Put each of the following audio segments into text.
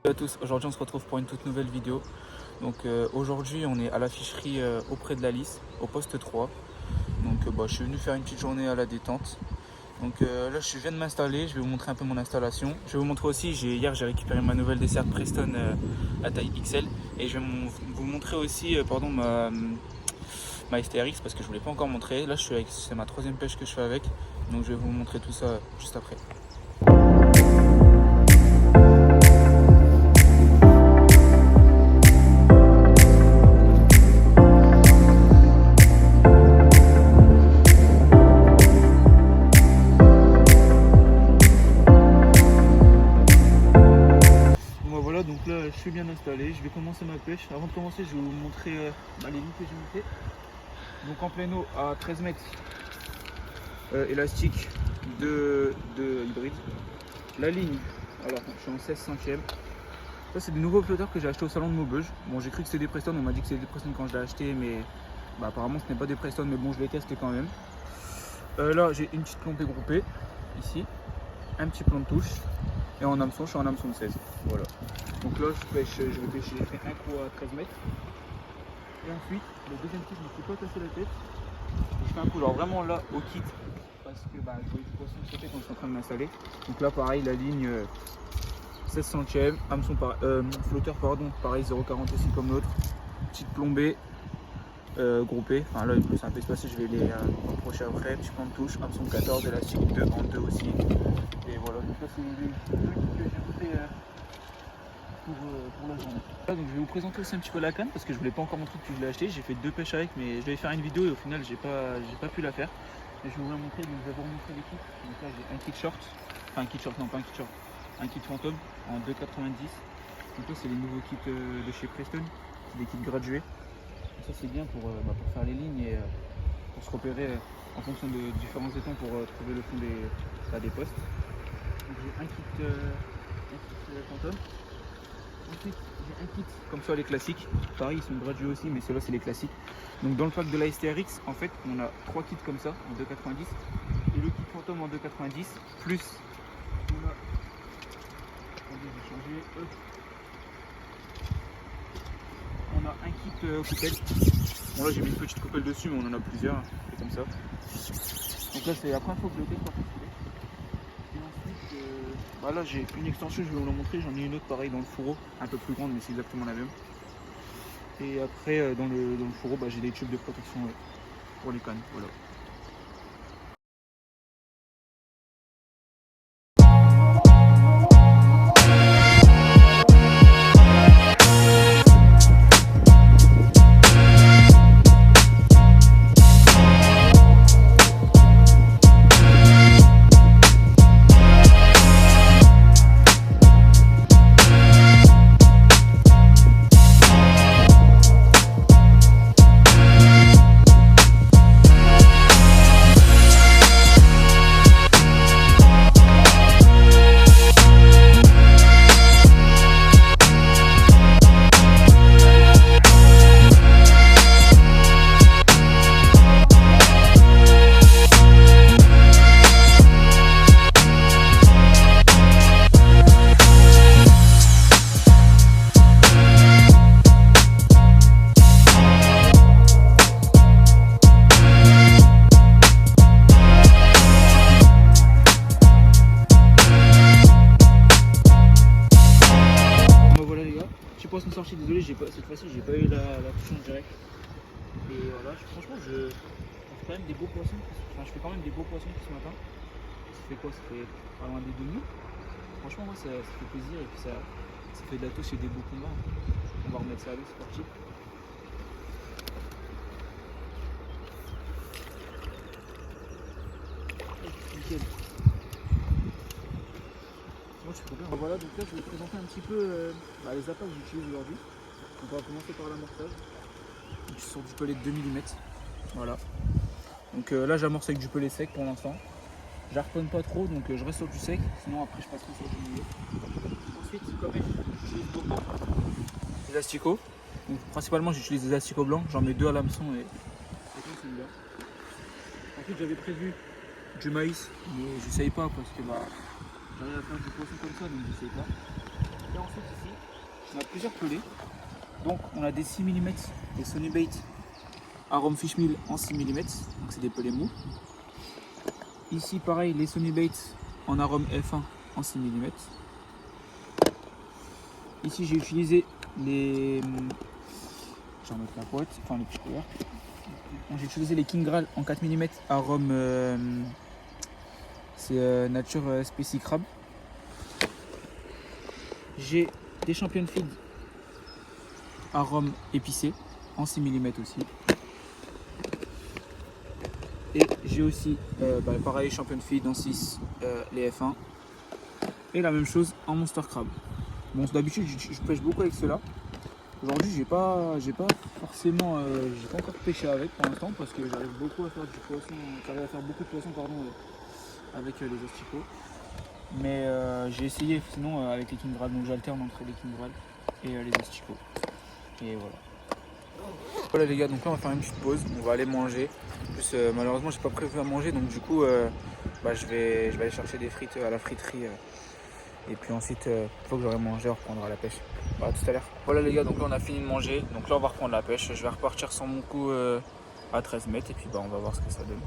Salut à tous, aujourd'hui on se retrouve pour une toute nouvelle vidéo. Donc aujourd'hui on est à la ficherie auprès de la Lys, au poste 3. Donc je suis venu faire une petite journée à la détente. Donc là je viens de m'installer, je vais vous montrer un peu mon installation. Je vais vous montrer aussi, hier j'ai récupéré ma nouvelle desserte Preston à taille XL. Et je vais vous montrer aussi ma STRX parce que je ne vous l'ai pas encore montré. Là c'est ma troisième pêche que je fais avec. Donc je vais vous montrer tout ça juste après. Donc là je suis bien installé, je vais commencer ma pêche. Avant de commencer je vais vous montrer les lignes que j'ai montées. Donc en plein eau à 13 mètres, élastique de hybride. La ligne, alors je suis en 16 centièmes. Ça c'est des nouveaux flotteurs que j'ai acheté au salon de Maubeuge. Bon j'ai cru que c'était des Preston, on m'a dit que c'était des Preston quand je l'ai acheté, mais apparemment ce n'est pas des Preston, mais bon je les teste quand même. Là j'ai une petite plombée groupée, ici, un petit plan de touche. Et en hameçon, je suis en hameçon de 16. Voilà. Donc là, je vais pêcher, j'ai fait un coup à 13 mètres. Et ensuite, le deuxième kit, je ne me suis pas cassé la tête. Je fais un coup, genre vraiment là, au kit. Parce que je voyais le poisson sauter quand je suis en train de m'installer. Donc là, pareil, la ligne 16 centièmes. Hameçon, flotteur, pardon, pareil, 0,40 aussi comme l'autre. Petite plombée. Groupée, enfin là c'est un peu espacé, je vais les approcher après, petit plan de touche, hameçon 14, élastique 2 en 2 aussi, et voilà, donc ça c'est les deux que j'ai fait pour la journée. Là, donc je vais vous présenter aussi un petit peu la canne, parce que je ne vous l'ai pas encore montré depuis que je l'ai acheté, j'ai fait 2 pêches avec, mais je devais faire une vidéo et au final j'ai pas pu la faire, et je vais vous la montrer, donc je vais vous remontrer les kits. Donc là j'ai un kit short, enfin un kit short, non pas un kit short, un kit fantôme en 2,90, donc là c'est les nouveaux kits de chez Preston, c'est des kits gradués. Ça c'est bien pour faire les lignes et pour se repérer en fonction de différents étangs pour trouver le fond des postes. Donc j'ai un kit fantôme. Ensuite j'ai un kit comme ça les classiques. Pareil ils sont gradués aussi mais ceux-là c'est les classiques. Donc dans le pack de la STRX en fait on a 3 kits comme ça en 2,90 et le kit fantôme en 2,90 plus on a... Attendez j'ai changé. On a un kit coupelle. Bon là j'ai mis une petite coupelle dessus mais on en a plusieurs, c'est comme ça. Donc là c'est la première fois que je le teste par contre. Et ensuite là j'ai une extension, je vais vous la montrer, j'en ai une autre pareil dans le fourreau, un peu plus grande mais c'est exactement la même. Et après dans le fourreau j'ai des tubes de protection pour les cannes, voilà. Poisson sorti, désolé, cette fois-ci j'ai pas eu la touche en direct. Et voilà, franchement je fais quand même des beaux poissons. Enfin je fais quand même des beaux poissons ce matin. Ça fait quoi? Ça fait pas loin des demi. Franchement moi ça fait plaisir et puis ça fait de la touche et des beaux combats. On va remettre ça à l'eau, c'est parti. Nickel. Moi je suis trop bien. Voilà, donc là je vais vous présenter un petit peu les appâts que j'utilise aujourd'hui. On va commencer par l'amorçage. Sur du pelet de 2 mm. Voilà. Donc là j'amorce avec du pelet sec pour l'instant. J'harponne pas trop donc je reste sur du sec. Sinon après je passerai sur du milieu. Ensuite comme j'utilise beaucoup des asticots. Donc principalement j'utilise des asticots blancs. J'en mets 2 à l'hameçon et comme celui-là. Ensuite j'avais prévu du maïs mais j'essaye pas parce que j'arrive à faire du poisson comme ça donc j'essaye pas. Et ensuite ici, on a plusieurs pelets. Donc on a des 6 mm, des Sony Bait Arome Fishmeal en 6 mm, donc c'est des pelets mous. Ici pareil, les Sony Bait en arôme F1 en 6 mm. Ici j'ai utilisé les... Je vais remettre la boîte, enfin les petits couverts. J'ai utilisé les King Graal en 4 mm arôme c'est Nature Specie Crab. J'ai des Champion Feed arôme épicé en 6 mm aussi. Et j'ai aussi pareil Champion Feed en 6 les F1. Et la même chose en Monster Crab. Bon, d'habitude je pêche beaucoup avec ceux-là. Aujourd'hui j'ai pas forcément j'ai pas encore pêché avec pour l'instant parce que j'arrive beaucoup à faire du poisson, j'arrive à faire beaucoup de poissons avec les asticots. Mais j'ai essayé sinon avec les King Graal, donc j'alterne entre les King Graal et les asticots. Et voilà. Voilà les gars, donc là on va faire une petite pause, on va aller manger. En plus malheureusement j'ai pas prévu à manger, donc du coup je vais aller chercher des frites à la friterie. Et puis ensuite, une fois que j'aurai mangé, on reprendra la pêche. Voilà, tout à l'heure. Voilà les gars, donc là on a fini de manger. Donc là on va reprendre la pêche. Je vais repartir sans mon coup à 13 mètres et puis on va voir ce que ça donne.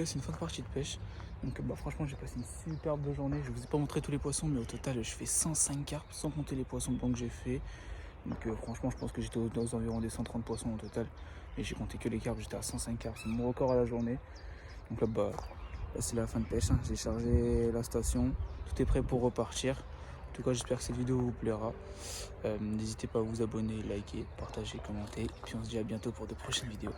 C'est une fin de partie de pêche. Donc franchement j'ai passé une superbe journée. Je vous ai pas montré tous les poissons mais au total je fais 105 carpes sans compter les poissons blancs que j'ai fait. Donc franchement je pense que j'étais aux environs des 130 poissons au total. Et j'ai compté que les carpes, j'étais à 105 carpes. C'est mon record à la journée. Donc là c'est la fin de pêche. J'ai chargé la station. Tout est prêt pour repartir. En tout cas j'espère que cette vidéo vous plaira. N'hésitez pas à vous abonner, liker, partager, commenter. Et puis on se dit à bientôt pour de prochaines vidéos.